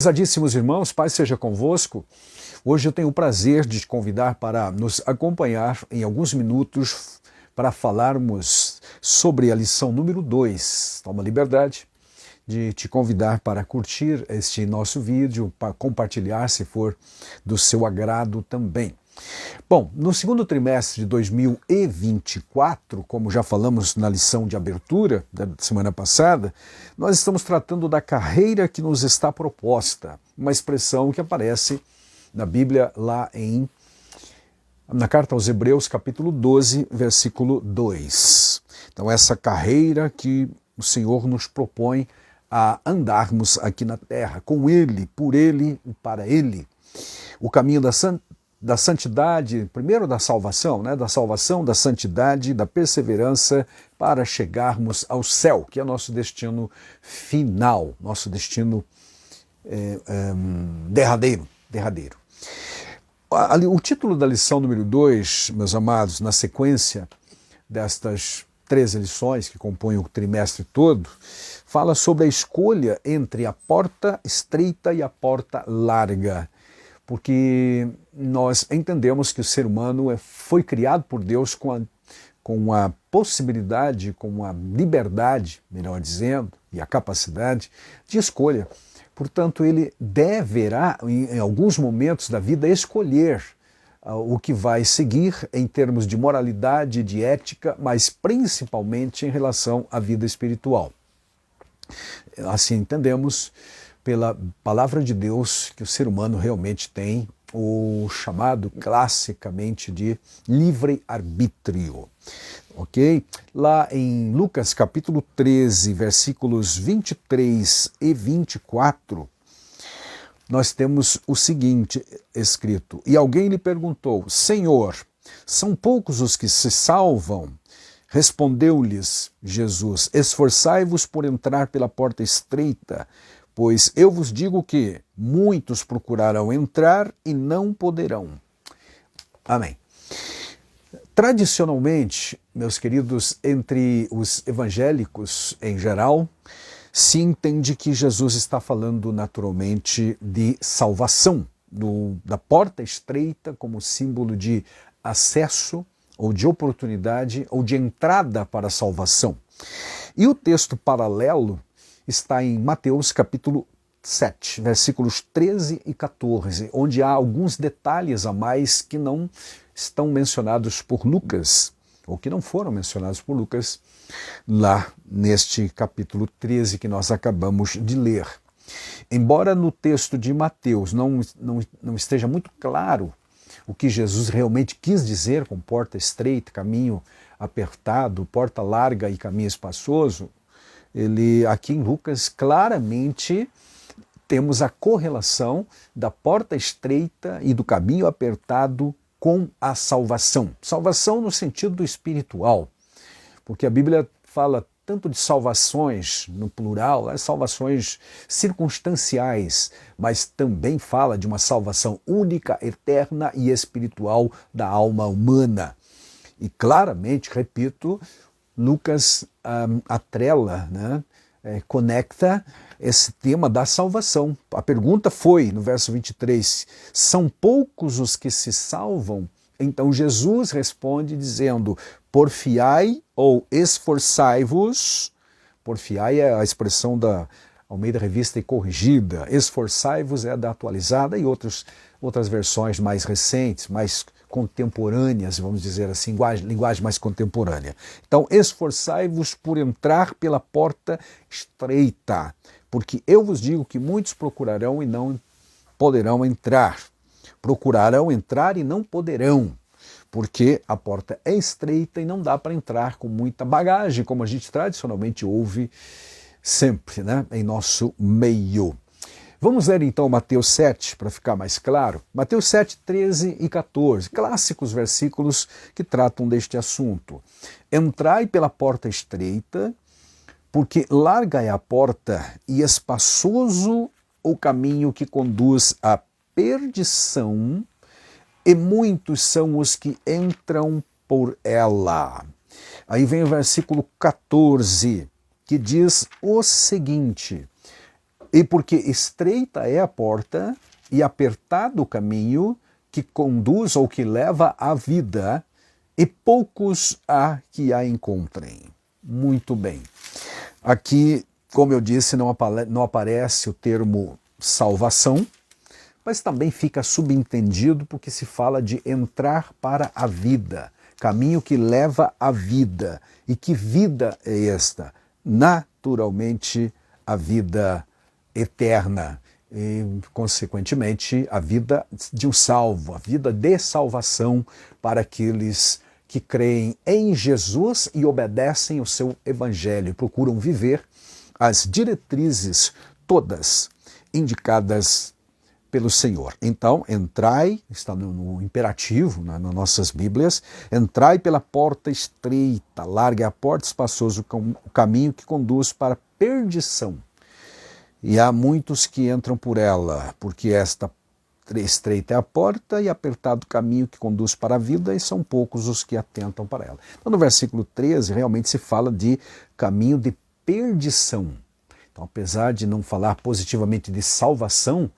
Prezadíssimos irmãos, paz seja convosco. Hoje eu tenho o prazer de te convidar para nos acompanhar em alguns minutos para falarmos sobre a lição número 2. Toma liberdade de te convidar para curtir este nosso vídeo, para compartilhar se for do seu agrado também. Bom, no segundo trimestre de 2024, como já falamos na lição de abertura da semana passada, nós estamos tratando da carreira que nos está proposta, uma expressão que aparece na Bíblia lá na carta aos Hebreus, capítulo 12, versículo 2. Então essa carreira que o Senhor nos propõe a andarmos aqui na terra, com Ele, por Ele e para Ele. O caminho da santidade, primeiro da salvação, da salvação, da santidade, da perseverança para chegarmos ao céu, que é nosso destino final, nosso destino derradeiro. O título da lição número 2, meus amados, na sequência destas 13 lições que compõem o trimestre todo, fala sobre a escolha entre a porta estreita e a porta larga. Porque nós entendemos que o ser humano foi criado por Deus com a possibilidade, com a liberdade, melhor dizendo, e a capacidade de escolha. Portanto, ele deverá, em alguns momentos da vida, escolher o que vai seguir em termos de moralidade, de ética, mas principalmente em relação à vida espiritual. Assim entendemos pela palavra de Deus que o ser humano realmente tem o chamado classicamente de livre-arbítrio, ok? Lá em Lucas capítulo 13, versículos 23 e 24, nós temos o seguinte escrito: E alguém lhe perguntou: Senhor, são poucos os que se salvam? Respondeu-lhes Jesus: Esforçai-vos por entrar pela porta estreita, pois eu vos digo que muitos procurarão entrar e não poderão. Amém. Tradicionalmente, meus queridos, entre os evangélicos em geral, se entende que Jesus está falando naturalmente de salvação, da porta estreita como símbolo de acesso ou de oportunidade ou de entrada para a salvação. E o texto paralelo está em Mateus capítulo 7, versículos 13 e 14, onde há alguns detalhes a mais que não estão mencionados por Lucas, ou que não foram mencionados por Lucas, lá neste capítulo 13 que nós acabamos de ler. Embora no texto de Mateus não esteja muito claro o que Jesus realmente quis dizer com porta estreita, caminho apertado, porta larga e caminho espaçoso, aqui em Lucas, claramente temos a correlação da porta estreita e do caminho apertado com a salvação. Salvação no sentido espiritual, porque a Bíblia fala tanto de salvações, no plural, salvações circunstanciais, mas também fala de uma salvação única, eterna e espiritual da alma humana. E claramente, repito, Lucas atrela, conecta esse tema da salvação. A pergunta foi, no verso 23, são poucos os que se salvam? Então Jesus responde dizendo, porfiai ou esforçai-vos, porfiai é a expressão da Almeida Revista e Corrigida, esforçai-vos é da atualizada e outras versões mais recentes, mais contemporâneas, vamos dizer assim, linguagem mais contemporânea. Então, esforçai-vos por entrar pela porta estreita, porque eu vos digo que muitos procurarão e não poderão entrar. Procurarão entrar e não poderão, porque a porta é estreita e não dá para entrar com muita bagagem, como a gente tradicionalmente ouve sempre, em nosso meio. Vamos ler então Mateus 7, para ficar mais claro. Mateus 7, 13 e 14, clássicos versículos que tratam deste assunto. Entrai pela porta estreita, porque larga é a porta e espaçoso o caminho que conduz à perdição, e muitos são os que entram por ela. Aí vem o versículo 14, que diz o seguinte: E porque estreita é a porta e apertado o caminho que conduz ou que leva à vida, e poucos há que a encontrem. Muito bem. Aqui, como eu disse, não aparece o termo salvação, mas também fica subentendido porque se fala de entrar para a vida, caminho que leva à vida. E que vida é esta? Naturalmente, a vida eterna e, consequentemente, a vida de um salvo, a vida de salvação para aqueles que creem em Jesus e obedecem o seu evangelho, procuram viver as diretrizes todas indicadas pelo Senhor. Então, entrai, está no imperativo, nas nossas Bíblias, entrai pela porta estreita, larga a porta, espaçoso o caminho que conduz para a perdição. E há muitos que entram por ela, porque esta estreita é a porta e apertado o caminho que conduz para a vida, e são poucos os que atentam para ela. Então, no versículo 13, realmente se fala de caminho de perdição. Então, apesar de não falar positivamente de salvação,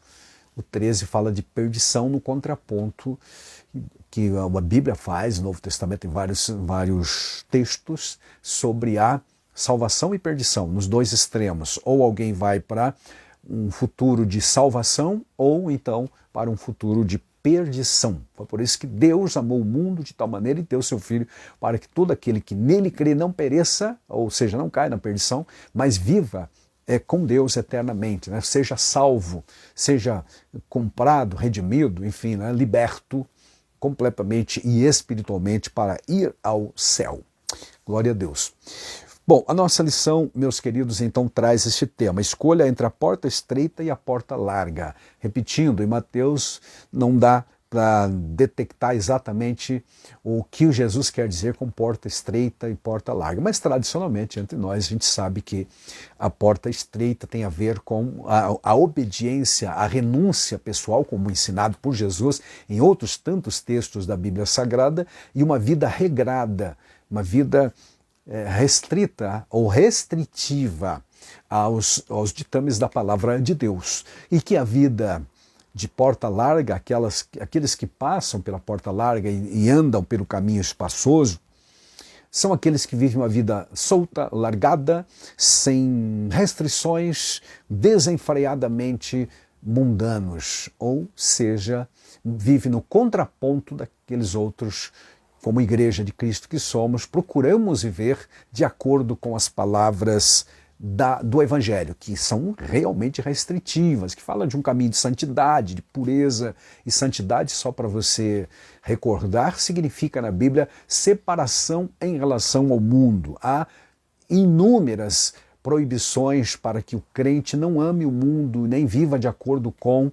o 13 fala de perdição no contraponto que a Bíblia faz, no Novo Testamento, em vários textos, sobre a salvação e perdição, nos dois extremos. Ou alguém vai para um futuro de salvação, ou então para um futuro de perdição. Foi por isso que Deus amou o mundo de tal maneira e deu seu Filho para que todo aquele que nele crê não pereça, ou seja, não caia na perdição, mas viva com Deus eternamente, né? Seja salvo, seja comprado, redimido, enfim, né? Liberto completamente e espiritualmente para ir ao céu. Glória a Deus. Bom, a nossa lição, meus queridos, então traz este tema: escolha entre a porta estreita e a porta larga. Repetindo, em Mateus não dá para detectar exatamente o que Jesus quer dizer com porta estreita e porta larga, mas tradicionalmente entre nós a gente sabe que a porta estreita tem a ver com a obediência, a renúncia pessoal, como ensinado por Jesus em outros tantos textos da Bíblia Sagrada, e uma vida regrada, uma vida restrita ou restritiva aos ditames da palavra de Deus, e que a vida de porta larga, aqueles que passam pela porta larga e andam pelo caminho espaçoso, são aqueles que vivem uma vida solta, largada, sem restrições, desenfreadamente mundanos, ou seja, vive no contraponto daqueles outros. Como igreja de Cristo que somos, procuramos viver de acordo com as palavras do Evangelho, que são realmente restritivas, que falam de um caminho de santidade, de pureza. E santidade, só para você recordar, significa na Bíblia separação em relação ao mundo. Há inúmeras proibições para que o crente não ame o mundo, nem viva de acordo com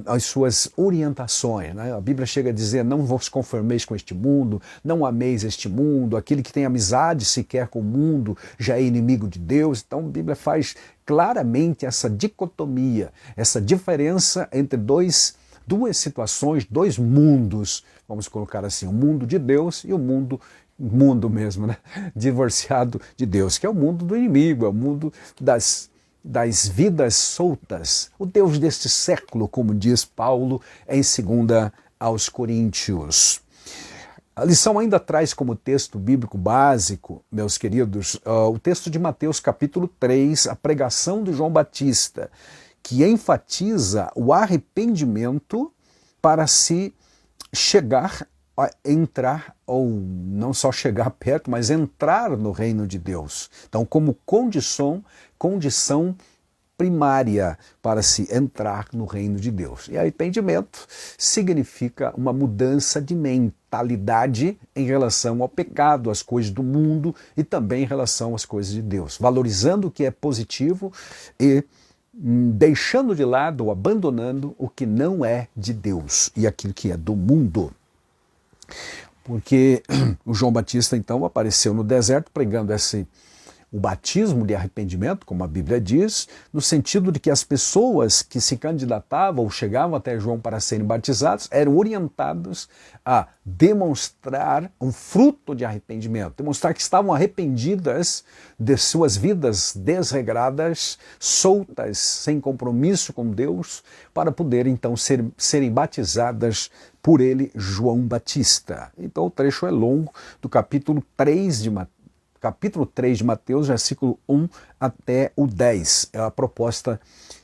as suas orientações, né? A Bíblia chega a dizer: não vos conformeis com este mundo, não ameis este mundo, aquele que tem amizade sequer com o mundo já é inimigo de Deus. Então a Bíblia faz claramente essa dicotomia, essa diferença entre duas situações, dois mundos, vamos colocar assim, o mundo de Deus e o mundo mesmo, né? Divorciado de Deus, que é o mundo do inimigo, é o mundo das vidas soltas, o Deus deste século, como diz Paulo em 2 aos Coríntios. A lição ainda traz como texto bíblico básico, meus queridos, o texto de Mateus capítulo 3, a pregação de João Batista, que enfatiza o arrependimento para se chegar a entrar, ou não só chegar perto, mas entrar no reino de Deus. Então, como condição primária para se entrar no reino de Deus. E arrependimento significa uma mudança de mentalidade em relação ao pecado, às coisas do mundo e também em relação às coisas de Deus, valorizando o que é positivo e deixando de lado ou abandonando o que não é de Deus e aquilo que é do mundo. Porque o João Batista, então, apareceu no deserto pregando o batismo de arrependimento, como a Bíblia diz, no sentido de que as pessoas que se candidatavam ou chegavam até João para serem batizados eram orientados a demonstrar um fruto de arrependimento, demonstrar que estavam arrependidas de suas vidas desregradas, soltas, sem compromisso com Deus, para poder então serem batizadas por ele, João Batista. Então o trecho é longo, do capítulo 3 de Mateus, versículo 1 até o 10. É a proposta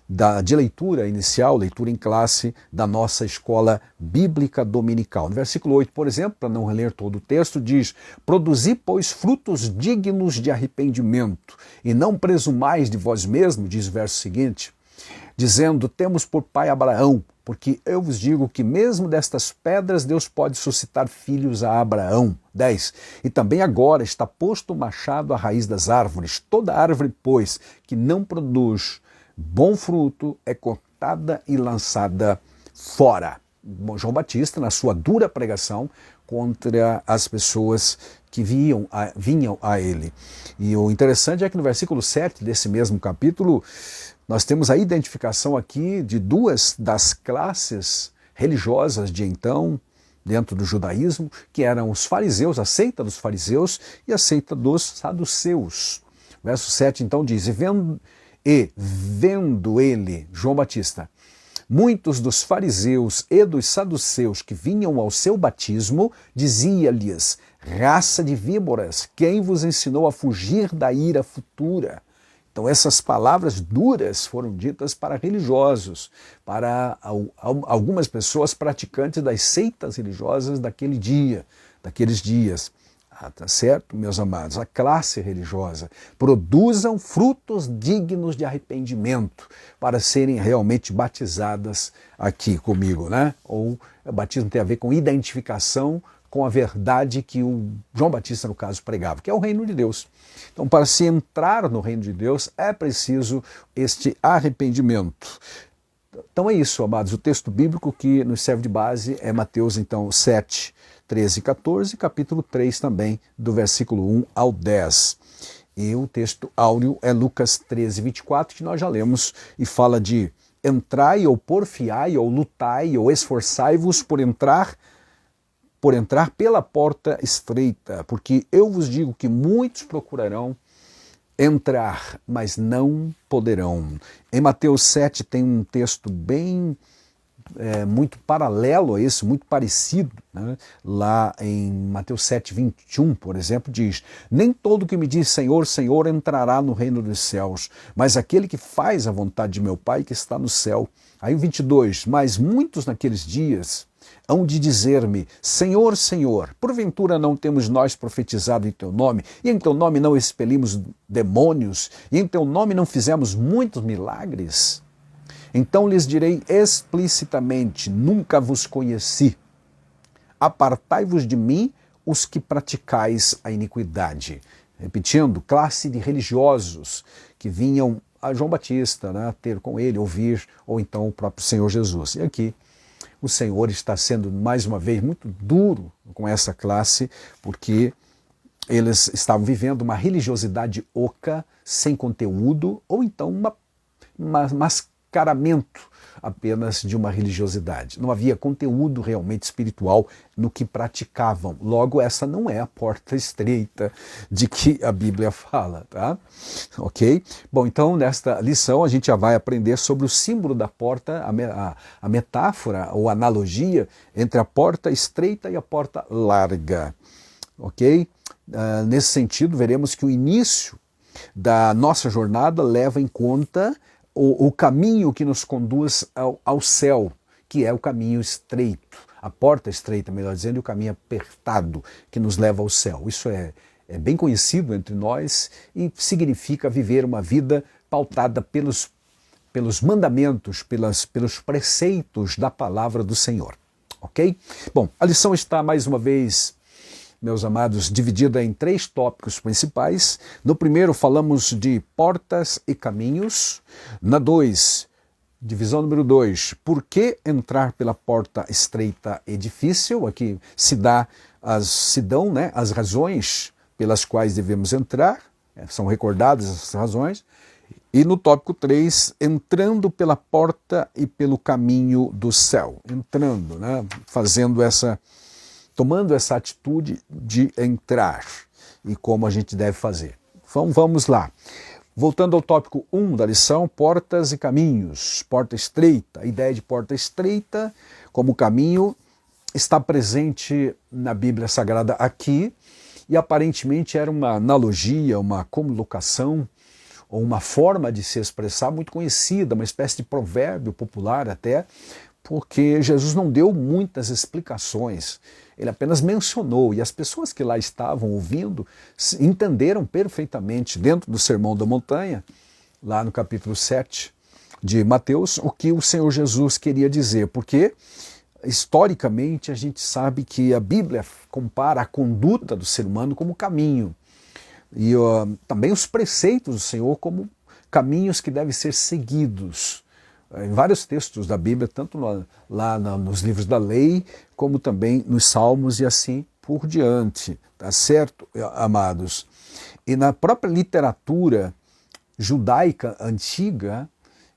de leitura inicial, leitura em classe da nossa escola bíblica dominical. No versículo 8, por exemplo, para não reler todo o texto, diz: produzi, pois, frutos dignos de arrependimento, e não presumais de vós mesmos, diz o verso seguinte, dizendo, temos por pai Abraão, porque eu vos digo que mesmo destas pedras Deus pode suscitar filhos a Abraão. 10. E também agora está posto o machado à raiz das árvores. Toda árvore, pois, que não produz bom fruto, é cortada e lançada fora. João Batista, na sua dura pregação contra as pessoas que vinham a ele. E o interessante é que no versículo 7 desse mesmo capítulo, nós temos a identificação aqui de duas das classes religiosas de então, dentro do judaísmo, que eram os fariseus, a seita dos fariseus e a seita dos saduceus. Verso 7 então diz, vendo ele, João Batista, muitos dos fariseus e dos saduceus que vinham ao seu batismo, dizia-lhes, raça de víboras, quem vos ensinou a fugir da ira futura? Então essas palavras duras foram ditas para religiosos, para algumas pessoas praticantes das seitas religiosas daquele dia, daqueles dias. Tá certo, meus amados? A classe religiosa. Produzam frutos dignos de arrependimento para serem realmente batizadas aqui comigo, né? Ou o batismo tem a ver com identificação com a verdade que o João Batista, no caso, pregava, que é o reino de Deus. Então, para se entrar no reino de Deus, é preciso este arrependimento. Então é isso, amados. O texto bíblico que nos serve de base é Mateus, então, 7, 13 e 14, capítulo 3 também, do versículo 1 ao 10. E o texto áureo é Lucas 13, 24, que nós já lemos, e fala de entrai, ou porfiai, ou lutai, ou esforçai-vos por entrar pela porta estreita, porque eu vos digo que muitos procurarão entrar, mas não poderão. Em Mateus 7 tem um texto bem muito paralelo a esse, muito parecido, né? Lá em Mateus 7, 21, por exemplo, diz, nem todo que me diz Senhor, Senhor entrará no reino dos céus, mas aquele que faz a vontade de meu Pai que está no céu. Aí o 22, mas muitos naqueles dias hão de dizer-me, Senhor, Senhor, porventura não temos nós profetizado em Teu nome, e em Teu nome não expelimos demônios, e em Teu nome não fizemos muitos milagres? Então lhes direi explicitamente, nunca vos conheci. Apartai-vos de mim, os que praticais a iniquidade. Repetindo, classe de religiosos que vinham a João Batista, né, ter com ele, ouvir, ou então o próprio Senhor Jesus. E aqui o Senhor está sendo, mais uma vez, muito duro com essa classe, porque eles estavam vivendo uma religiosidade oca, sem conteúdo, ou então um mascaramento apenas de uma religiosidade. Não havia conteúdo realmente espiritual no que praticavam. Logo, essa não é a porta estreita de que a Bíblia fala, tá? Ok? Bom, então, nesta lição, a gente já vai aprender sobre o símbolo da porta, a metáfora ou analogia entre a porta estreita e a porta larga. Ok? Nesse sentido, veremos que o início da nossa jornada leva em conta o caminho que nos conduz ao céu, que é o caminho estreito, a porta estreita, melhor dizendo, e o caminho apertado que nos leva ao céu. Isso é bem conhecido entre nós e significa viver uma vida pautada pelos mandamentos, pelos preceitos da palavra do Senhor. Ok? Bom, a lição está mais uma vez, meus amados, dividida em 3 tópicos principais. No primeiro falamos de portas e caminhos. Na divisão número 2, por que entrar pela porta estreita e difícil? Aqui se dão, né, as razões pelas quais devemos entrar. São recordadas essas razões. E no tópico 3, entrando pela porta e pelo caminho do céu. Entrando, né? Tomando essa atitude de entrar. E como a gente deve fazer. Então vamos lá. Voltando ao tópico 1 da lição, portas e caminhos. Porta estreita. A ideia de porta estreita como caminho está presente na Bíblia Sagrada aqui. E aparentemente era uma analogia, uma colocação, ou uma forma de se expressar muito conhecida, uma espécie de provérbio popular até, porque Jesus não deu muitas explicações, ele apenas mencionou, e as pessoas que lá estavam ouvindo entenderam perfeitamente, dentro do Sermão da Montanha, lá no capítulo 7 de Mateus, o que o Senhor Jesus queria dizer, porque historicamente a gente sabe que a Bíblia compara a conduta do ser humano como caminho, e também os preceitos do Senhor como caminhos que devem ser seguidos. Em vários textos da Bíblia, tanto lá nos livros da lei, como também nos Salmos e assim por diante. Tá certo, amados? E na própria literatura judaica antiga,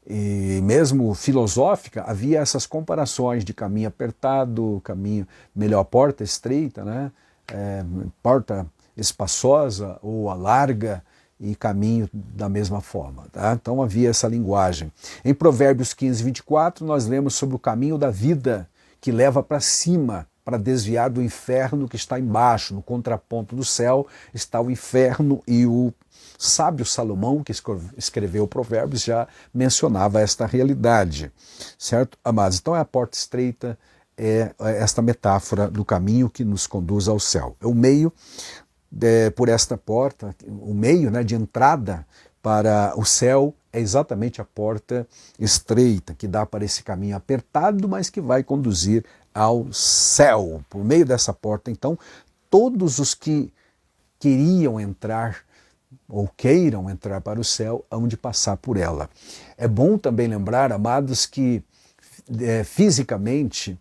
e mesmo filosófica, havia essas comparações de caminho apertado, caminho melhor, porta estreita, né? Porta espaçosa ou a larga, e caminho da mesma forma. Tá? Então havia essa linguagem. Em Provérbios 15, 24, nós lemos sobre o caminho da vida que leva para cima, para desviar do inferno que está embaixo. No contraponto do céu está o inferno, e o sábio Salomão, que escreveu Provérbios, já mencionava esta realidade. Certo, amados? Então é a porta estreita, é esta metáfora do caminho que nos conduz ao céu. É o meio por esta porta, o meio, né, de entrada para o céu é exatamente a porta estreita, que dá para esse caminho apertado, mas que vai conduzir ao céu. Por meio dessa porta, então, todos os que queriam entrar ou queiram entrar para o céu, hão de passar por ela. É bom também lembrar, amados, que fisicamente,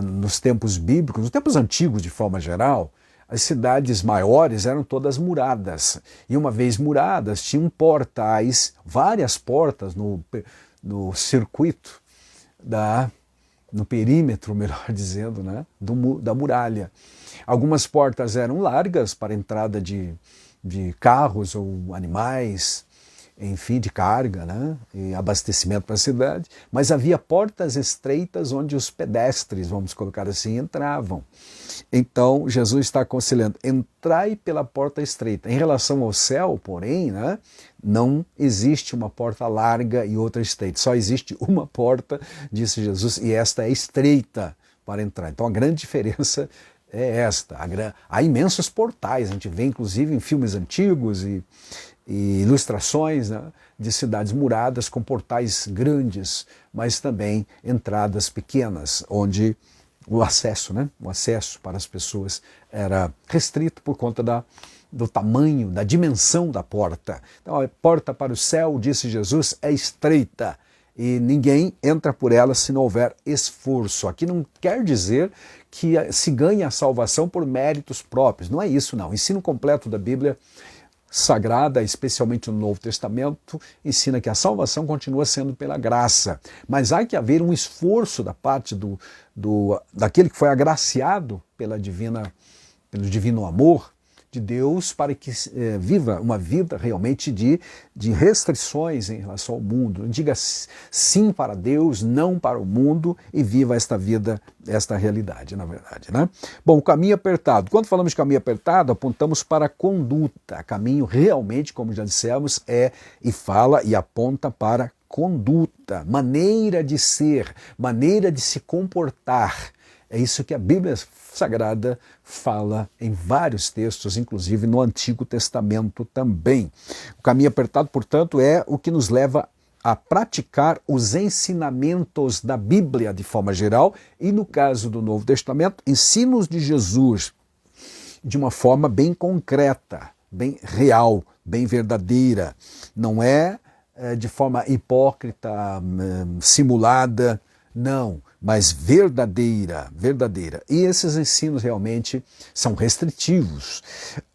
nos tempos bíblicos, nos tempos antigos de forma geral, as cidades maiores eram todas muradas, e uma vez muradas tinham portais, várias portas no circuito, no perímetro, melhor dizendo, né, da muralha. Algumas portas eram largas para entrada de carros ou animais, enfim, de carga, né, e abastecimento para a cidade, mas havia portas estreitas onde os pedestres, vamos colocar assim, entravam. Então, Jesus está aconselhando, entrai pela porta estreita. Em relação ao céu, porém, né, não existe uma porta larga e outra estreita. Só existe uma porta, disse Jesus, e esta é estreita para entrar. Então, a grande diferença é esta. Há imensos portais, a gente vê inclusive em filmes antigos e ilustrações, né, de cidades muradas com portais grandes, mas também entradas pequenas, onde o acesso para as pessoas era restrito por conta do tamanho, da dimensão da porta. Então a porta para o céu, disse Jesus, é estreita e ninguém entra por ela se não houver esforço. Aqui não quer dizer que se ganha a salvação por méritos próprios, não é isso não. O ensino completo da Bíblia Sagrada, especialmente no Novo Testamento, ensina que a salvação continua sendo pela graça, mas há que haver um esforço da parte daquele que foi agraciado pelo divino amor de Deus para que viva uma vida realmente de restrições em relação ao mundo. Diga sim para Deus, não para o mundo e viva esta vida, esta realidade, na verdade, né? Bom, o caminho apertado. Quando falamos de caminho apertado, apontamos para a conduta. Caminho realmente, como já dissemos, e fala e aponta para conduta, maneira de ser, maneira de se comportar. É isso que a Bíblia Sagrada fala em vários textos, inclusive no Antigo Testamento também. O caminho apertado, portanto, é o que nos leva a praticar os ensinamentos da Bíblia de forma geral e, no caso do Novo Testamento, ensinos de Jesus de uma forma bem concreta, bem real, bem verdadeira. Não é de forma hipócrita, simulada, não, mas verdadeira. E esses ensinos realmente são restritivos.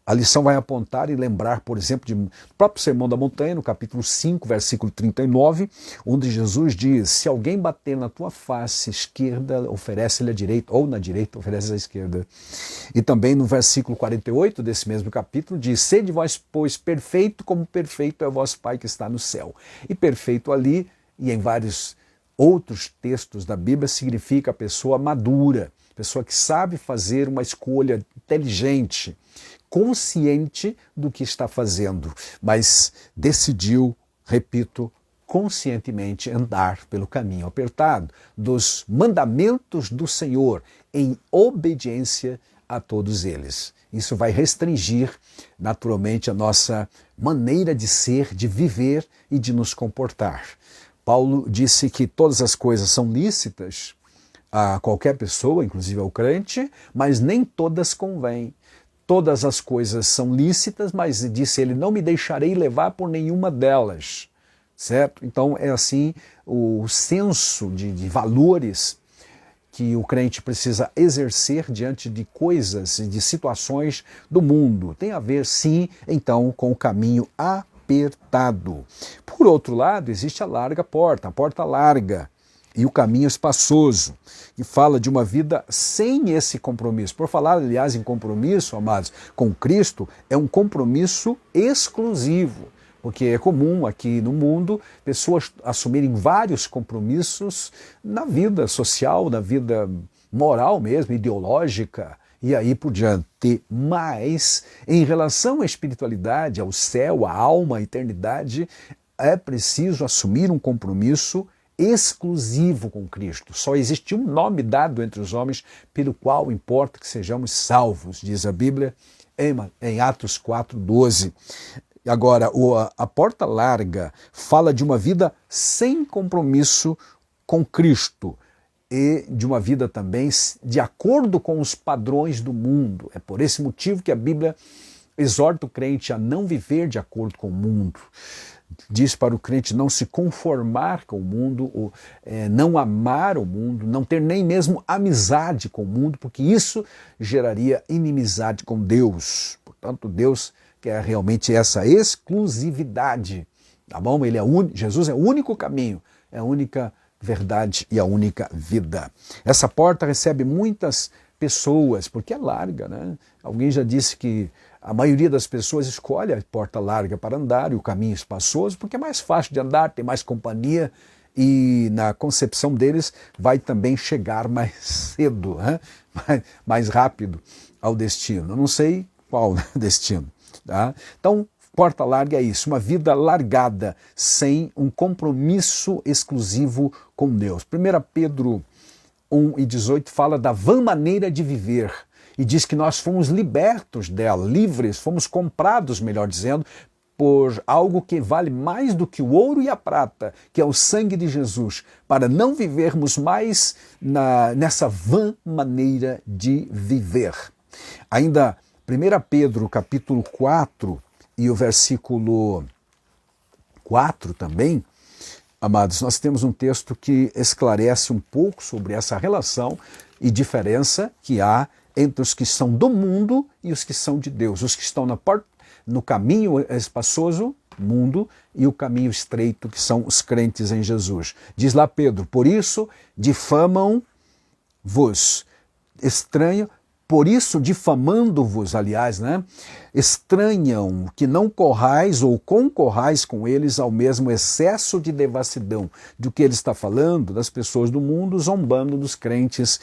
A lição vai apontar e lembrar, por exemplo, do próprio Sermão da Montanha, no capítulo 5, versículo 39, onde Jesus diz: se alguém bater na tua face esquerda, oferece-lhe a direita, ou na direita, oferece a esquerda. E também no versículo 48 desse mesmo capítulo diz: sede vós, pois, perfeito como perfeito é o vosso Pai que está no céu. E perfeito ali, e em vários outros textos da Bíblia, significa a pessoa madura, pessoa que sabe fazer uma escolha inteligente, consciente do que está fazendo, mas decidiu, repito, conscientemente andar pelo caminho apertado dos mandamentos do Senhor em obediência a todos eles. Isso vai restringir naturalmente a nossa maneira de ser, de viver e de nos comportar. Paulo disse que todas as coisas são lícitas a qualquer pessoa, inclusive ao crente, mas nem todas convêm. Todas as coisas são lícitas, mas disse ele, não me deixarei levar por nenhuma delas, certo? Então é assim o senso de valores que o crente precisa exercer diante de coisas e de situações do mundo. Tem a ver, sim, então, com o caminho apertado. Por outro lado, existe a larga porta, a porta larga, e o caminho espaçoso, que fala de uma vida sem esse compromisso. Por falar, aliás, em compromisso, amados, com Cristo, é um compromisso exclusivo, porque é comum aqui no mundo pessoas assumirem vários compromissos na vida social, na vida moral mesmo, ideológica, e aí por diante. Mas, em relação à espiritualidade, ao céu, à alma, à eternidade, é preciso assumir um compromisso exclusivo com Cristo. Só existe um nome dado entre os homens pelo qual importa que sejamos salvos, diz a Bíblia em Atos 4:12. Agora, a porta larga fala de uma vida sem compromisso com Cristo e de uma vida também de acordo com os padrões do mundo. É por esse motivo que a Bíblia exorta o crente a não viver de acordo com o mundo. Diz para o crente não se conformar com o mundo, ou, não amar o mundo, não ter nem mesmo amizade com o mundo, porque isso geraria inimizade com Deus. Portanto, Deus quer realmente essa exclusividade, tá bom? Jesus é o único caminho, é a única verdade e a única vida. Essa porta recebe muitas pessoas, porque é larga, né? Alguém já disse que a maioria das pessoas escolhe a porta larga para andar e o caminho espaçoso, porque é mais fácil de andar, tem mais companhia e na concepção deles vai também chegar mais cedo, né? mais rápido ao destino. Eu não sei qual destino. Tá? Então, porta larga é isso, uma vida largada, sem um compromisso exclusivo com Deus. 1 Pedro 1:18 fala da vã maneira de viver e diz que nós fomos libertos dela, livres, fomos comprados, melhor dizendo, por algo que vale mais do que o ouro e a prata, que é o sangue de Jesus, para não vivermos mais nessa vã maneira de viver. Ainda 1 Pedro capítulo 4 e o versículo 4 também, amados, nós temos um texto que esclarece um pouco sobre essa relação e diferença que há entre os que são do mundo e os que são de Deus. Os que estão no caminho espaçoso, mundo, e o caminho estreito, que são os crentes em Jesus. Diz lá Pedro, por isso difamam-vos, por isso difamando-vos, aliás, né? Estranham que não corrais ou concorrais com eles ao mesmo excesso de devassidão. Do que ele está falando? Das pessoas do mundo zombando dos crentes,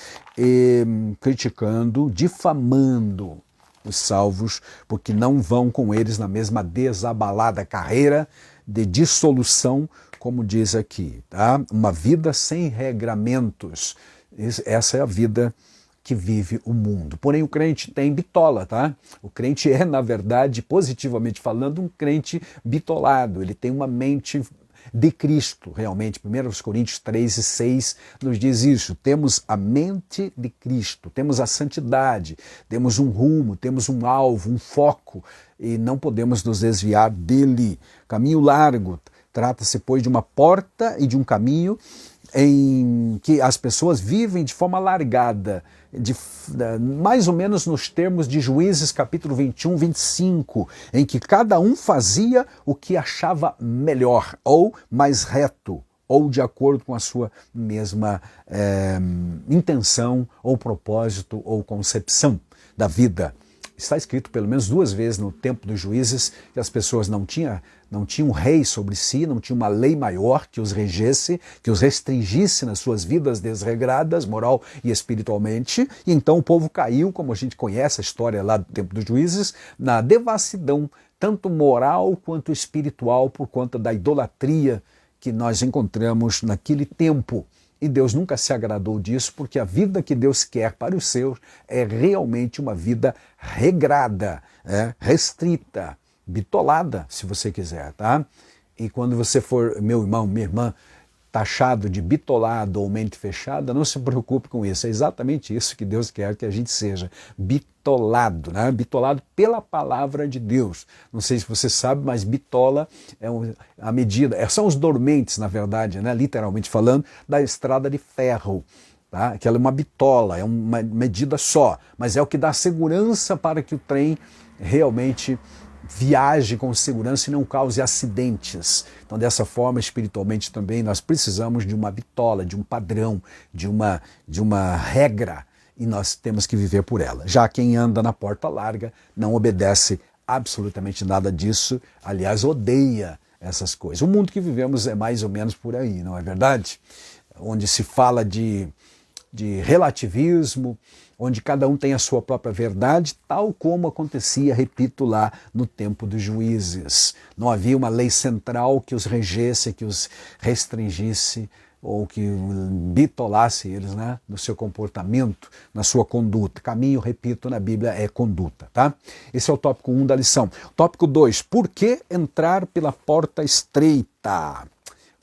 criticando, difamando os salvos, porque não vão com eles na mesma desabalada carreira de dissolução, como diz aqui, tá? Uma vida sem regramentos. Essa é a vida que vive o mundo. Porém, o crente tem bitola, tá? O crente é, na verdade, positivamente falando, um crente bitolado. Ele tem uma mente de Cristo, realmente. 1 Coríntios 3:6 nos diz isso. Temos a mente de Cristo, temos a santidade, temos um rumo, temos um alvo, um foco, e não podemos nos desviar dele. Caminho largo, trata-se, pois, de uma porta e de um caminho em que as pessoas vivem de forma largada, mais ou menos nos termos de Juízes capítulo 21, 25, em que cada um fazia o que achava melhor, ou mais reto, ou de acordo com a sua mesma intenção, ou propósito, ou concepção da vida. Está escrito pelo menos 2 vezes no tempo dos juízes que as pessoas não tinham um rei sobre si, não tinha uma lei maior que os regesse, que os restringisse nas suas vidas desregradas, moral e espiritualmente. E então o povo caiu, como a gente conhece a história lá do tempo dos juízes, na devassidão, tanto moral quanto espiritual, por conta da idolatria que nós encontramos naquele tempo. E Deus nunca se agradou disso, porque a vida que Deus quer para os seus é realmente uma vida regrada, restrita, bitolada, se você quiser, tá? E quando você for, meu irmão, minha irmã, taxado de bitolado ou mente fechada, não se preocupe com isso. É exatamente isso que Deus quer que a gente seja, bitolado, né? Bitolado pela palavra de Deus. Não sei se você sabe, mas bitola é a medida, são os dormentes, na verdade, né? Literalmente falando, da estrada de ferro. Tá? Que ela é uma bitola, é uma medida só, mas é o que dá segurança para que o trem realmente viaje com segurança e não cause acidentes. Então, dessa forma, espiritualmente também, nós precisamos de uma bitola, de um padrão, de uma regra, e nós temos que viver por ela. Já quem anda na porta larga não obedece absolutamente nada disso, aliás, odeia essas coisas. O mundo que vivemos é mais ou menos por aí, não é verdade? Onde se fala de relativismo, onde cada um tem a sua própria verdade, tal como acontecia, repito, lá no tempo dos juízes. Não havia uma lei central que os regesse, que os restringisse, ou que bitolasse eles, né, no seu comportamento, na sua conduta. Caminho, repito, na Bíblia é conduta, tá? Esse é o tópico 1 da lição. Tópico 2, por que entrar pela porta estreita?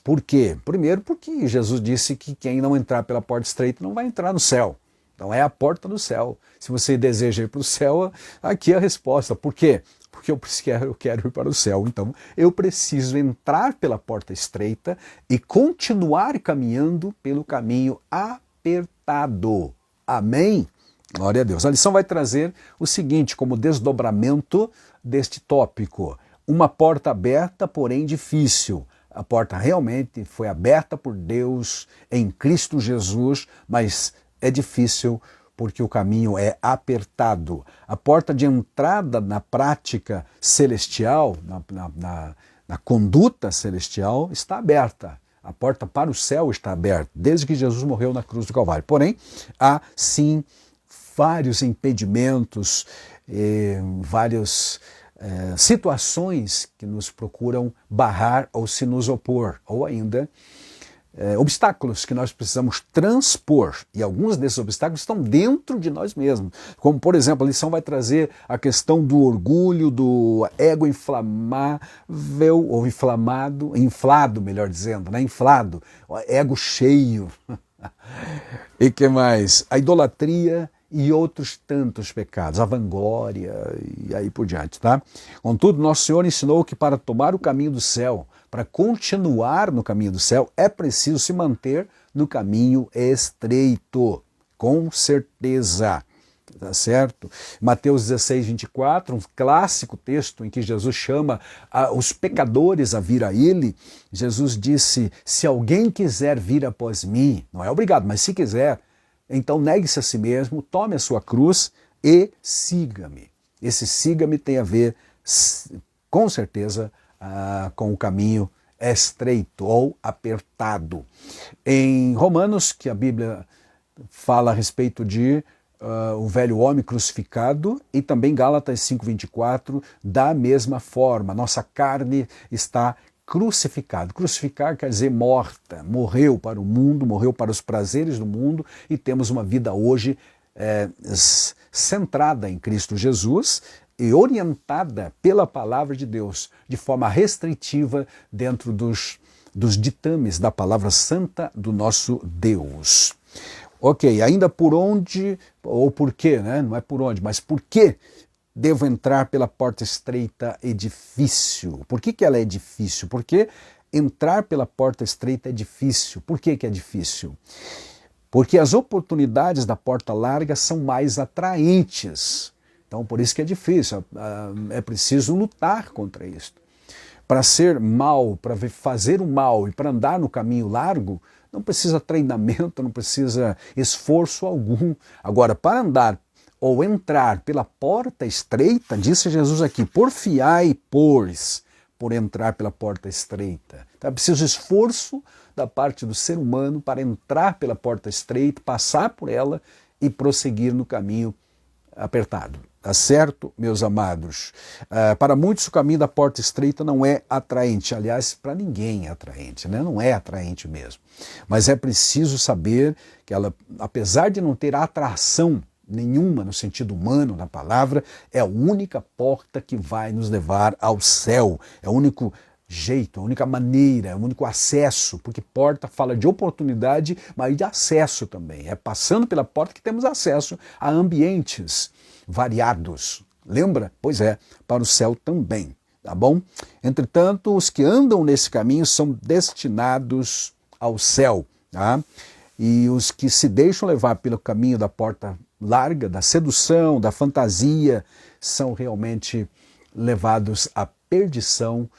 Por quê? Primeiro, porque Jesus disse que quem não entrar pela porta estreita não vai entrar no céu. Então é a porta do céu. Se você deseja ir para o céu, aqui é a resposta. Por quê? Porque eu quero ir para o céu. Então eu preciso entrar pela porta estreita e continuar caminhando pelo caminho apertado. Amém? Glória a Deus. A lição vai trazer o seguinte como desdobramento deste tópico. Uma porta aberta, porém difícil. A porta realmente foi aberta por Deus em Cristo Jesus, mas é difícil porque o caminho é apertado. A porta de entrada na prática celestial, na conduta celestial, está aberta. A porta para o céu está aberta, desde que Jesus morreu na cruz do Calvário. Porém, há sim vários impedimentos, vários situações que nos procuram barrar ou se nos opor, ou ainda obstáculos que nós precisamos transpor, e alguns desses obstáculos estão dentro de nós mesmos, como por exemplo a lição vai trazer a questão do orgulho, do ego inflamável, ou inflado melhor dizendo, né? Inflado, ego cheio, e que mais? A idolatria e outros tantos pecados, a vanglória e aí por diante, tá? Contudo, nosso Senhor ensinou que para tomar o caminho do céu, para continuar no caminho do céu, é preciso se manter no caminho estreito, com certeza, tá certo? Mateus 16, 24, um clássico texto em que Jesus chama os pecadores a vir a Ele. Jesus disse, se alguém quiser vir após mim, não é obrigado, mas se quiser, então negue-se a si mesmo, tome a sua cruz e siga-me. Esse siga-me tem a ver, com certeza, com o caminho estreito ou apertado. Em Romanos, que a Bíblia fala a respeito de o velho homem crucificado, e também Gálatas 5:24, da mesma forma, nossa carne está crucificado. Crucificar quer dizer morta, morreu para o mundo, morreu para os prazeres do mundo e temos uma vida hoje centrada em Cristo Jesus e orientada pela palavra de Deus, de forma restritiva dentro dos ditames da palavra santa do nosso Deus. Ok, ainda por onde, ou por quê, né? Não é por onde, mas por que devo entrar pela porta estreita e difícil? Por que ela é difícil? Porque entrar pela porta estreita é difícil. Por que que é difícil? Porque as oportunidades da porta larga são mais atraentes. Então, por isso que é difícil. É preciso lutar contra isso. Para ser mal, para fazer o mal e para andar no caminho largo, não precisa treinamento, não precisa esforço algum. Agora, para andar ou entrar pela porta estreita, disse Jesus aqui, porfiai, pois, por entrar pela porta estreita. Então, é preciso esforço da parte do ser humano para entrar pela porta estreita, passar por ela e prosseguir no caminho apertado. Tá certo, meus amados? Para muitos o caminho da porta estreita não é atraente. Aliás, para ninguém é atraente, né? Não é atraente mesmo. Mas é preciso saber que ela, apesar de não ter atração nenhuma no sentido humano da palavra, é a única porta que vai nos levar ao céu. É o único jeito, a única maneira, é o único acesso, porque porta fala de oportunidade, mas de acesso também. É passando pela porta que temos acesso a ambientes variados. Lembra? Pois é, para o céu também, tá bom? Entretanto, os que andam nesse caminho são destinados ao céu, tá? E os que se deixam levar pelo caminho da porta larga, da sedução, da fantasia, são realmente levados à perdição,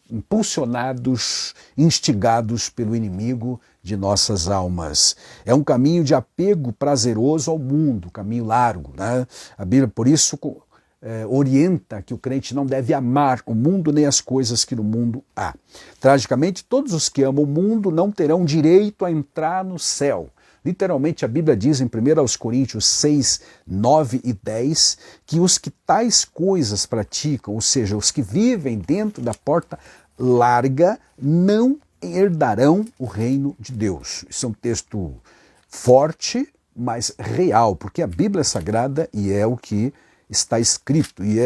impulsionados, instigados pelo inimigo de nossas almas. É um caminho de apego prazeroso ao mundo, caminho largo, né? A Bíblia, por isso, orienta que o crente não deve amar o mundo nem as coisas que no mundo há. Tragicamente, todos os que amam o mundo não terão direito a entrar no céu. Literalmente, a Bíblia diz em 1 Coríntios 6, 9 e 10, que os que tais coisas praticam, ou seja, os que vivem dentro da porta larga, não herdarão o reino de Deus. Isso é um texto forte, mas real, porque a Bíblia é sagrada e é o que está escrito. E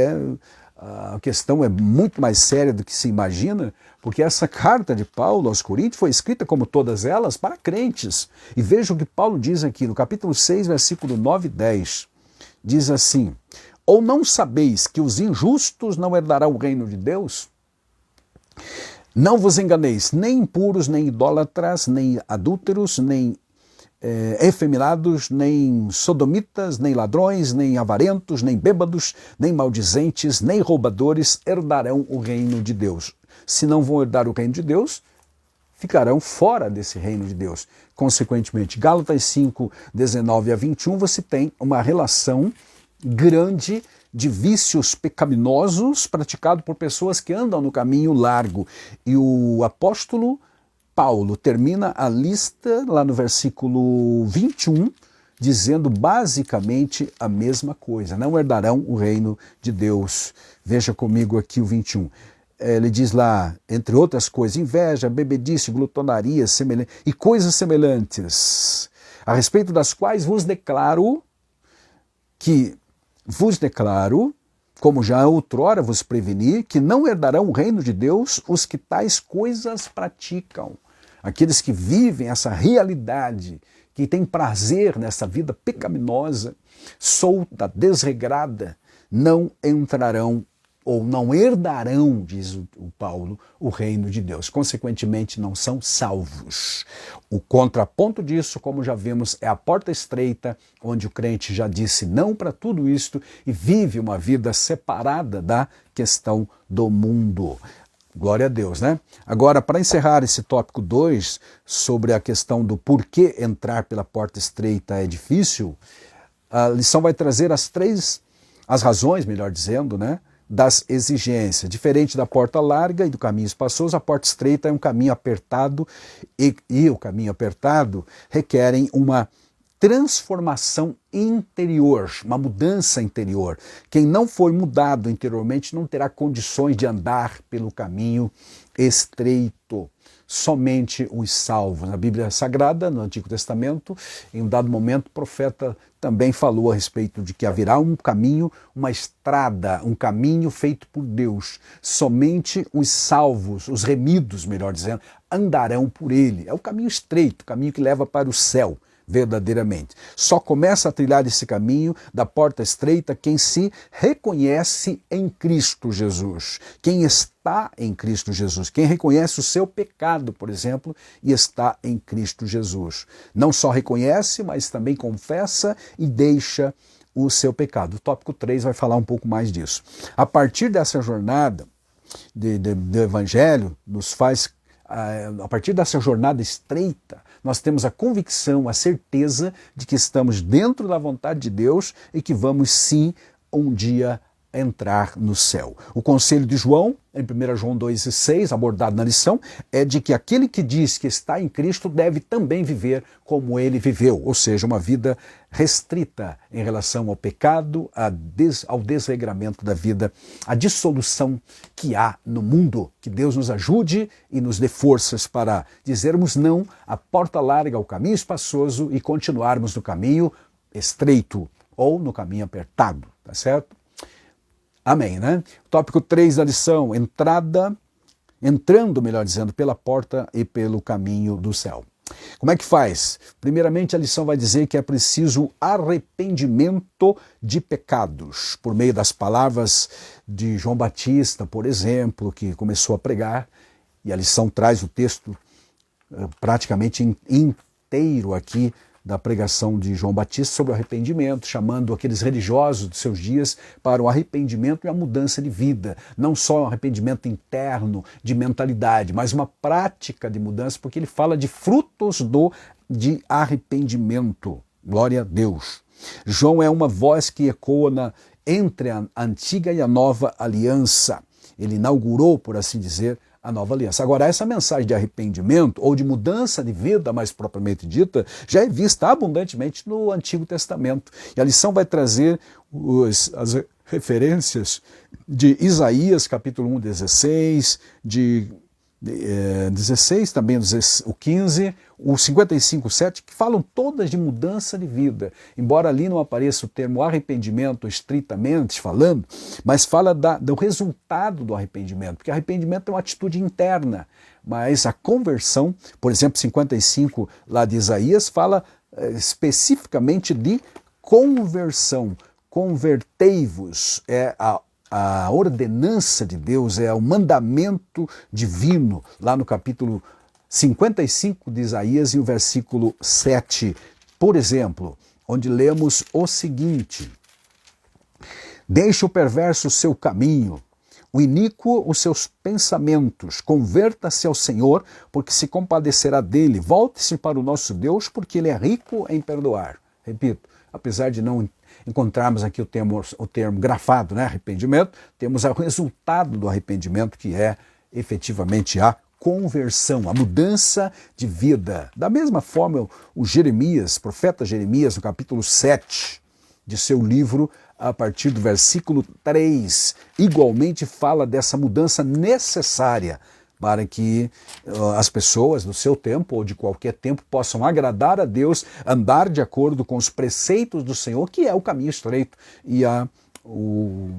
a questão é muito mais séria do que se imagina, porque essa carta de Paulo aos Coríntios foi escrita, como todas elas, para crentes. E veja o que Paulo diz aqui no capítulo 6, versículo 9 e 10. Diz assim, ou não sabeis que os injustos não herdarão o reino de Deus? Não vos enganeis, nem impuros, nem idólatras, nem adúlteros, nem efeminados, nem sodomitas, nem ladrões, nem avarentos, nem bêbados, nem maldizentes, nem roubadores herdarão o reino de Deus. Se não vão herdar o reino de Deus, ficarão fora desse reino de Deus. Consequentemente, Gálatas 5, 19 a 21, você tem uma relação grande de vícios pecaminosos praticados por pessoas que andam no caminho largo. E o apóstolo Paulo termina a lista lá no versículo 21, dizendo basicamente a mesma coisa. Não herdarão o reino de Deus. Veja comigo aqui o 21. Ele diz lá, entre outras coisas, inveja, bebedice, glutonaria e coisas semelhantes, a respeito das quais vos declaro, como já outrora vos preveni, que não herdarão o reino de Deus os que tais coisas praticam. Aqueles que vivem essa realidade, que têm prazer nessa vida pecaminosa, solta, desregrada, não entrarão ou não herdarão, diz o Paulo, o reino de Deus. Consequentemente, não são salvos. O contraponto disso, como já vimos, é a porta estreita, onde o crente já disse não para tudo isto e vive uma vida separada da questão do mundo. Glória a Deus, né? Agora, para encerrar esse tópico 2, sobre a questão do porquê entrar pela porta estreita é difícil, a lição vai trazer as razões, melhor dizendo, né? Das exigências. Diferente da porta larga e do caminho espaçoso, a porta estreita é um caminho apertado e o caminho apertado requerem uma transformação interior, uma mudança interior. Quem não foi mudado interiormente não terá condições de andar pelo caminho estreito. Somente os salvos. Na Bíblia Sagrada, no Antigo Testamento, em um dado momento, o profeta também falou a respeito de que haverá um caminho, uma estrada, um caminho feito por Deus. Somente os salvos, os remidos, melhor dizendo, andarão por ele. É o caminho estreito, o caminho que leva para o céu. verdadeiramente. Só começa a trilhar esse caminho da porta estreita quem se reconhece em Cristo Jesus, quem está em Cristo Jesus, quem reconhece o seu pecado, por exemplo, e está em Cristo Jesus. Não só reconhece, mas também confessa e deixa o seu pecado. O tópico 3 vai falar um pouco mais disso. A partir dessa jornada do Evangelho, a partir dessa jornada estreita, nós temos a convicção, a certeza de que estamos dentro da vontade de Deus e que vamos sim um dia entrar no céu. O conselho de João, em 1 João 2,6, abordado na lição, é de que aquele que diz que está em Cristo deve também viver como ele viveu, ou seja, uma vida restrita em relação ao pecado, ao desregramento da vida, à dissolução que há no mundo. Que Deus nos ajude e nos dê forças para dizermos não à porta larga, ao caminho espaçoso e continuarmos no caminho estreito ou no caminho apertado, tá certo? Amém, né? Tópico 3 da lição, entrando, melhor dizendo, pela porta e pelo caminho do céu. Como é que faz? Primeiramente, a lição vai dizer que é preciso arrependimento de pecados, por meio das palavras de João Batista, por exemplo, que começou a pregar, e a lição traz o texto praticamente inteiro aqui, da pregação de João Batista sobre o arrependimento, chamando aqueles religiosos dos seus dias para o arrependimento e a mudança de vida. Não só um arrependimento interno, de mentalidade, mas uma prática de mudança, porque ele fala de frutos de arrependimento. Glória a Deus. João é uma voz que ecoa entre a antiga e a nova aliança. Ele inaugurou, por assim dizer, a nova aliança. Agora, essa mensagem de arrependimento ou de mudança de vida, mais propriamente dita, já é vista abundantemente no Antigo Testamento. E a lição vai trazer as referências de Isaías, capítulo 1, 16, de 16, também o 15, o 55, 7, que falam todas de mudança de vida. Embora ali não apareça o termo arrependimento estritamente falando, mas fala do resultado do arrependimento, porque arrependimento é uma atitude interna, mas a conversão, por exemplo, 55 lá de Isaías, fala especificamente de conversão. Convertei-vos, é a ordenança de Deus, é o mandamento divino, lá no capítulo 55 de Isaías e o versículo 7, por exemplo, onde lemos o seguinte: deixe o perverso o seu caminho, o iníquo os seus pensamentos, converta-se ao Senhor, porque se compadecerá dele, volte-se para o nosso Deus, porque ele é rico em perdoar. Repito, apesar de não encontrarmos aqui o termo grafado, né, arrependimento, temos o resultado do arrependimento, que é efetivamente a conversão, a mudança de vida. Da mesma forma, o Jeremias, profeta Jeremias, no capítulo 7 de seu livro, a partir do versículo 3, igualmente fala dessa mudança necessária para que as pessoas do seu tempo ou de qualquer tempo possam agradar a Deus, andar de acordo com os preceitos do Senhor, que é o caminho estreito e o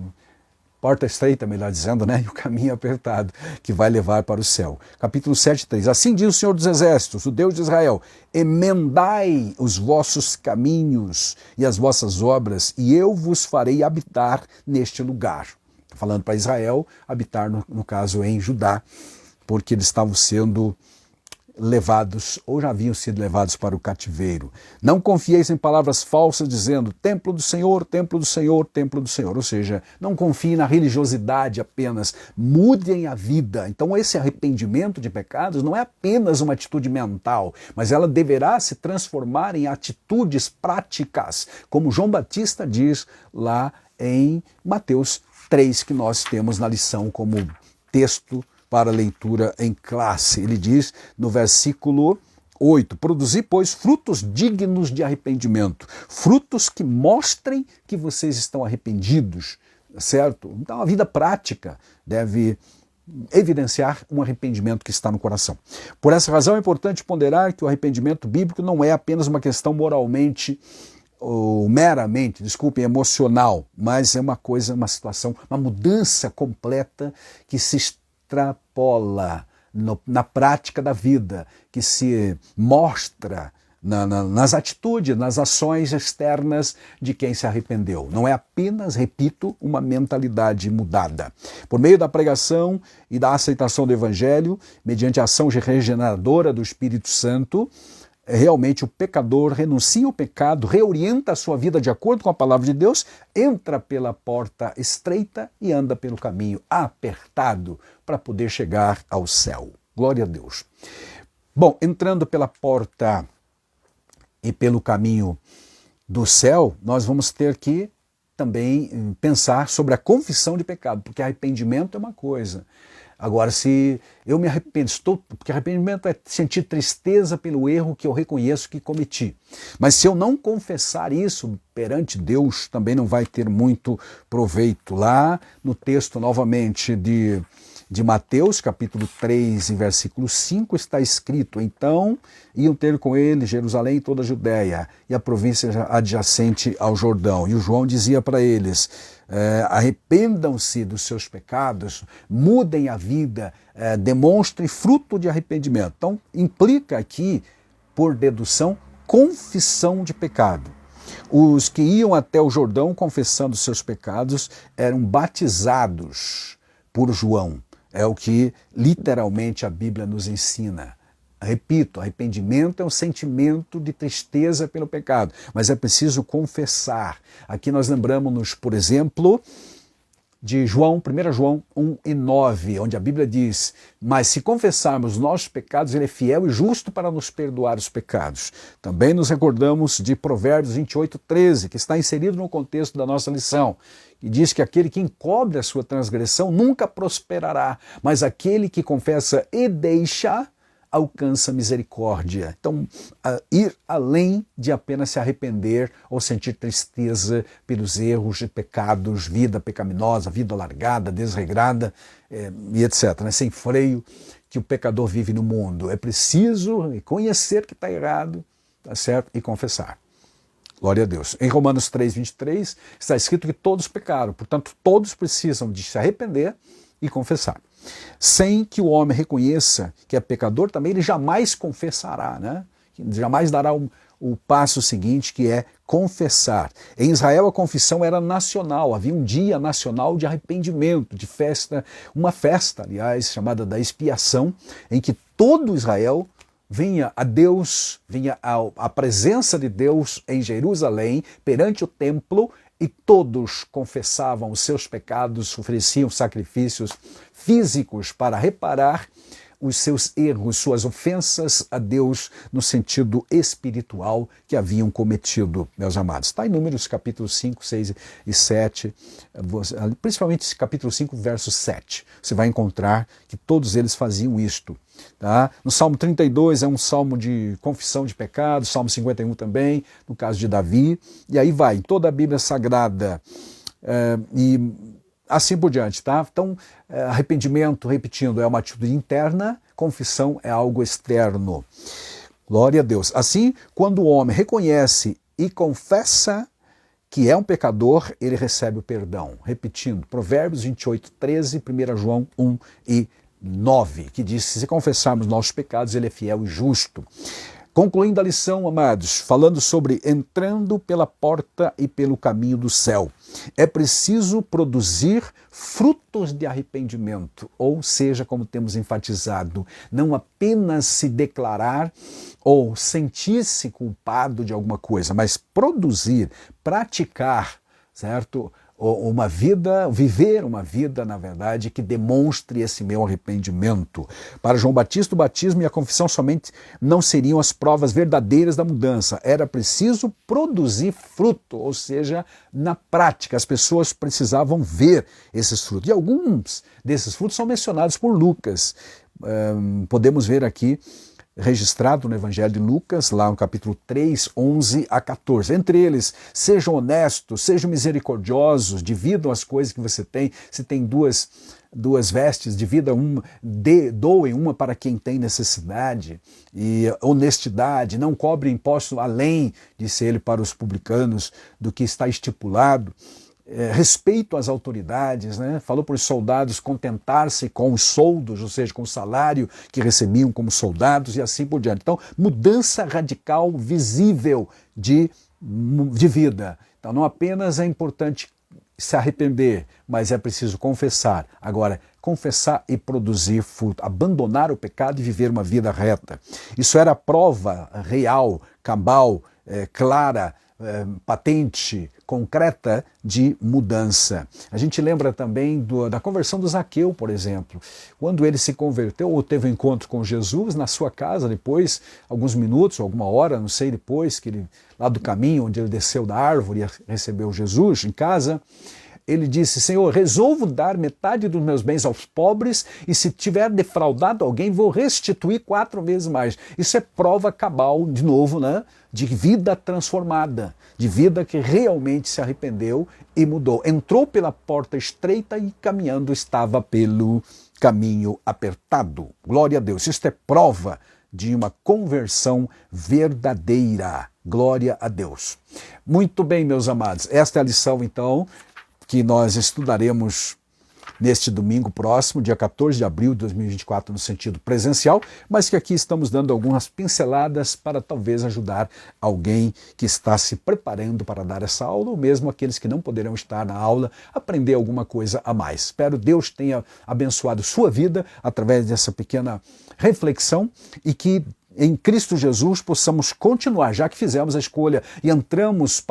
porta estreita, melhor dizendo, né? E o caminho apertado que vai levar para o céu. Capítulo 7, 3. Assim diz o Senhor dos Exércitos, o Deus de Israel: emendai os vossos caminhos e as vossas obras, e eu vos farei habitar neste lugar. Falando para Israel, habitar, no caso, em Judá, porque eles estavam sendo levados, ou já haviam sido levados para o cativeiro. Não confieis em palavras falsas, dizendo templo do Senhor, templo do Senhor, templo do Senhor. Ou seja, não confiem na religiosidade apenas, mudem a vida. Então esse arrependimento de pecados não é apenas uma atitude mental, mas ela deverá se transformar em atitudes práticas, como João Batista diz lá em Mateus 3, que nós temos na lição como texto para leitura em classe. Ele diz no versículo 8, produzi, pois, frutos dignos de arrependimento, frutos que mostrem que vocês estão arrependidos, certo? Então a vida prática deve evidenciar um arrependimento que está no coração. Por essa razão é importante ponderar que o arrependimento bíblico não é apenas uma questão moralmente ou meramente, desculpem, emocional, mas é uma coisa, uma situação, uma mudança completa que se extrapola na prática da vida, que se mostra nas atitudes, nas ações externas de quem se arrependeu. Não é apenas, repito, uma mentalidade mudada. Por meio da pregação e da aceitação do Evangelho, mediante a ação regeneradora do Espírito Santo, realmente o pecador renuncia ao pecado, reorienta a sua vida de acordo com a palavra de Deus, entra pela porta estreita e anda pelo caminho apertado para poder chegar ao céu. Glória a Deus. Bom, entrando pela porta e pelo caminho do céu, nós vamos ter que também pensar sobre a confissão de pecado, porque arrependimento é uma coisa. Agora, se eu me arrependo, porque arrependimento é sentir tristeza pelo erro que eu reconheço que cometi. Mas se eu não confessar isso perante Deus, também não vai ter muito proveito. Lá no texto, novamente, de Mateus, capítulo 3, em versículo 5, está escrito: então iam ter com ele Jerusalém e toda a Judéia e a província adjacente ao Jordão. E o João dizia para eles: arrependam-se dos seus pecados, mudem a vida, demonstrem fruto de arrependimento. Então, implica aqui, por dedução, confissão de pecado. Os que iam até o Jordão confessando seus pecados eram batizados por João. É o que literalmente a Bíblia nos ensina. Repito, arrependimento é um sentimento de tristeza pelo pecado, mas é preciso confessar. Aqui nós lembramos-nos, por exemplo, de 1 João 1:9, onde a Bíblia diz: mas se confessarmos nossos pecados, ele é fiel e justo para nos perdoar os pecados. Também nos recordamos de Provérbios 28:13, que está inserido no contexto da nossa lição, e diz que aquele que encobre a sua transgressão nunca prosperará, mas aquele que confessa e deixa alcança misericórdia. Então, ir além de apenas se arrepender ou sentir tristeza pelos erros e pecados, vida pecaminosa, vida largada, desregrada, e etc., né? Sem freio que o pecador vive no mundo. É preciso reconhecer que está errado, tá certo? E confessar. Glória a Deus. Em Romanos 3:23 está escrito que todos pecaram, portanto, todos precisam de se arrepender e confessar. Sem que o homem reconheça que é pecador, também ele jamais confessará, né? Jamais dará o passo seguinte, que é confessar. Em Israel a confissão era nacional, havia um dia nacional de arrependimento, de festa, uma festa, aliás, chamada da expiação, em que todo Israel vinha a Deus, vinha à presença de Deus em Jerusalém, perante o templo, e todos confessavam os seus pecados, ofereciam sacrifícios físicos para reparar os seus erros, suas ofensas a Deus no sentido espiritual que haviam cometido, meus amados. Está em Números capítulo 5, 6 e 7, principalmente capítulo 5, verso 7. Você vai encontrar que todos eles faziam isto. Tá? No Salmo 32 é um salmo de confissão de pecados, Salmo 51 também, no caso de Davi, e aí vai, toda a Bíblia Sagrada, e assim por diante, tá? Então, arrependimento, repetindo, é uma atitude interna, confissão é algo externo. Glória a Deus. Assim, quando o homem reconhece e confessa que é um pecador, ele recebe o perdão. Repetindo, Provérbios 28:13, 1 João 1:9, que diz: se confessarmos nossos pecados, ele é fiel e justo. Concluindo a lição, amados, falando sobre entrando pela porta e pelo caminho do céu. É preciso produzir frutos de arrependimento, ou seja, como temos enfatizado, não apenas se declarar ou sentir-se culpado de alguma coisa, mas produzir, praticar, certo? Uma vida, viver uma vida, na verdade, que demonstre esse meu arrependimento. Para João Batista, o batismo e a confissão somente não seriam as provas verdadeiras da mudança. Era preciso produzir fruto, ou seja, na prática. As pessoas precisavam ver esses frutos. E alguns desses frutos são mencionados por Lucas. Podemos ver aqui, registrado no Evangelho de Lucas, lá no capítulo 3, 11 a 14. Entre eles, sejam honestos, sejam misericordiosos, dividam as coisas que você tem. Se tem duas vestes, divida uma, doem uma para quem tem necessidade. E honestidade, não cobre imposto além, disse ele para os publicanos, do que está estipulado. respeito às autoridades, né? Falou para os soldados contentar-se com os soldos, ou seja, com o salário que recebiam como soldados e assim por diante. Então, mudança radical, visível de vida. Então, não apenas é importante se arrepender, mas é preciso confessar. Agora, confessar e produzir fruto, abandonar o pecado e viver uma vida reta. Isso era a prova real, cabal, clara, patente, concreta de mudança. A gente lembra também da conversão do Zaqueu, por exemplo. Quando ele se converteu ou teve um encontro com Jesus na sua casa, depois, alguns minutos, alguma hora, não sei, depois, que ele, lá do caminho onde ele desceu da árvore e recebeu Jesus em casa, ele disse: Senhor, resolvo dar metade dos meus bens aos pobres e se tiver defraudado alguém, vou restituir 4 vezes mais. Isso é prova cabal, de novo, né, de vida transformada, de vida que realmente se arrependeu e mudou. Entrou pela porta estreita e caminhando estava pelo caminho apertado. Glória a Deus. Isso é prova de uma conversão verdadeira. Glória a Deus. Muito bem, meus amados. Esta é a lição, então, que nós estudaremos neste domingo próximo, dia 14 de abril de 2024, no sentido presencial, mas que aqui estamos dando algumas pinceladas para talvez ajudar alguém que está se preparando para dar essa aula, ou mesmo aqueles que não poderão estar na aula, aprender alguma coisa a mais. Espero Deus tenha abençoado sua vida através dessa pequena reflexão e que em Cristo Jesus possamos continuar, já que fizemos a escolha e entramos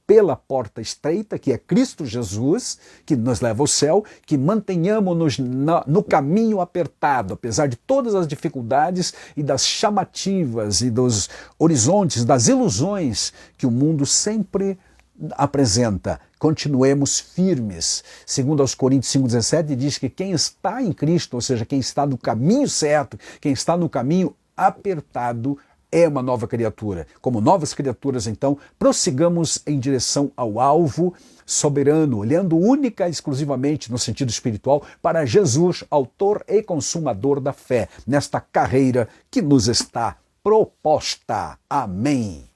pela porta estreita, que é Cristo Jesus, que nos leva ao céu, que mantenhamos-nos no caminho apertado, apesar de todas as dificuldades e das chamativas e dos horizontes, das ilusões que o mundo sempre apresenta. Continuemos firmes. Segundo aos Coríntios 5,17, diz que quem está em Cristo, ou seja, quem está no caminho certo, quem está no caminho apertado, é uma nova criatura. Como novas criaturas, então, prossigamos em direção ao alvo soberano, olhando única e exclusivamente no sentido espiritual para Jesus, autor e consumador da fé, nesta carreira que nos está proposta. Amém.